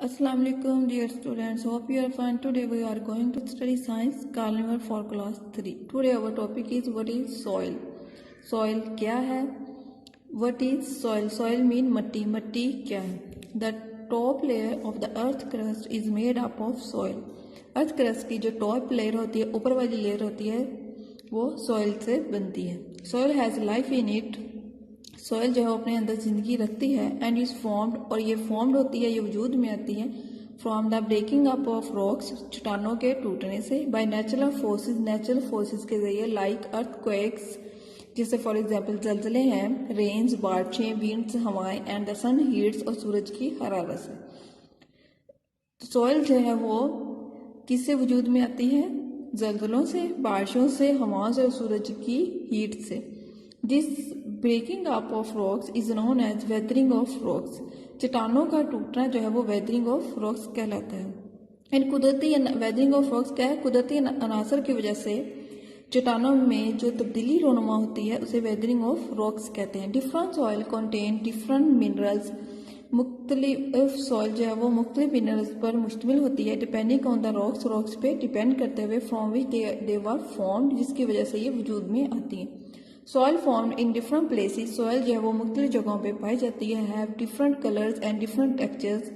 Assalamu alaikum dear students, hope you are fine. Today we are going to study science carnival for class 3. Today our topic is what is soil. Soil क्या है? What is soil? Soil mean मट्टी. मट्टी क्या है? The top layer of the earth crust is made up of soil. Earth crust की जो top layer होती है, ऊपर वाली लेयर होती है, वो सॉइल से बनती है. Soil has life in it. Soil जो है अपने अंदर जिंदगी रखती है. एंड इज फॉर्म्ड, और ये फॉर्म्ड होती है, ये वजूद में आती है from the breaking up of rocks, चट्टानों के टूटने से, बाय नेचुरल फोर्सेज के जरिए, लाइक अर्थक्वेक्स, जैसे फॉर एग्जांपल जलजले हैं, रेन्स बारिशें, विंड्स हवाएं, एंड द सन हीट्स, और सूरज की हरारत से. सॉइल जो है वो किससे वजूद में आती है? जलजलों से, बारिशों से, हवाओं से और सूरज की हीट से. This breaking up of rocks is known as weathering of rocks. चट्टानों का टूटना जो है वो वेदरिंग ऑफ रॉक्स कहलाता है. एंड कुदरती वेदरिंग ऑफ रॉक्स क्या है? कुदरती अनासर की वजह से चट्टानों में जो तब्दीली रोनुमा होती है उसे वेदरिंग ऑफ रॉक्स कहते हैं. Different soil contain different minerals. मुख्तलिफ सॉइल जो है वो मुख्तलिफ मिनरल्स पर मुश्तमिल होती है, depending on the rocks, rocks पे डिपेंड करते हुए, from which they were formed, जिसकी वजह से ये वजूद में आती है. Soil formed in different places. Soil जो है वो मुख्तलिफ जगहों पे पाई जाती है. Have different colours and different textures.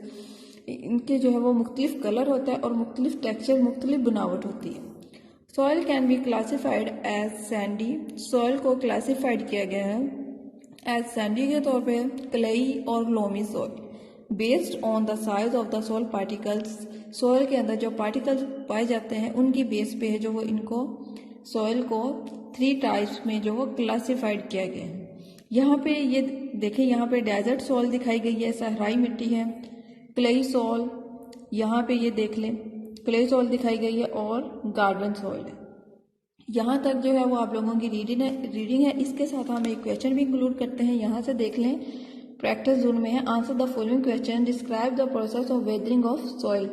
इनके जो है वो मुख्तलिफ कलर होता है और मुख्तलिफ टेक्सचर, मुख्तलिफ बनावट होती है. Soil can be classified as sandy. Soil को क्लासिफाइड किया गया है एज सैंडी के तौर पे, क्लेई और loamy soil, based on the size of the soil particles. Soil के अंदर जो पार्टिकल्स पाए जाते हैं उनकी बेस पे है जो वो इनको सॉइल को 3 टाइप्स में जो वो क्लासिफाइड किया गया है. यहाँ पे ये देखें, यहाँ पे डेजर्ट सॉइल दिखाई गई है, सहराई मिट्टी है. क्लेई सॉइल, यहाँ पे ये देख लें, क्लेई सॉइल दिखाई गई है, और गार्डन सॉइल है. यहाँ तक जो है वो आप लोगों की रीडिंग है. इसके साथ हम एक क्वेश्चन भी इंक्लूड करते हैं. यहाँ से देख लें, प्रैक्टिस जोन में है. Answer the following question. Describe the process of weathering of soil.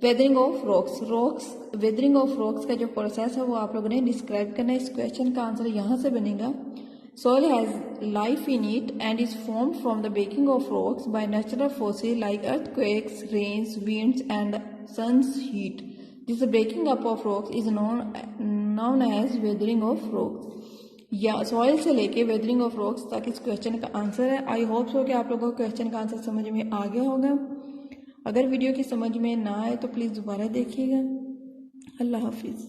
Weathering of rocks. Weathering of rocks का जो प्रोसेस है वो आप लोगों ने डिस्क्राइब करना है. इस क्वेश्चन का आंसर यहाँ से बनेगा. Soil has life in it and is formed from the breaking of rocks by natural forces like earthquakes, rains, winds and sun's heat. This breaking up of rocks is known as weathering of rocks. या soil से लेके weathering of rocks तक इस question का answer है. I hope so कि आप लोगों को क्वेश्चन का आंसर समझ में आ गया होगा. अगर वीडियो की समझ में ना आए तो प्लीज़ दोबारा देखिएगा. अल्लाह हाफिज़.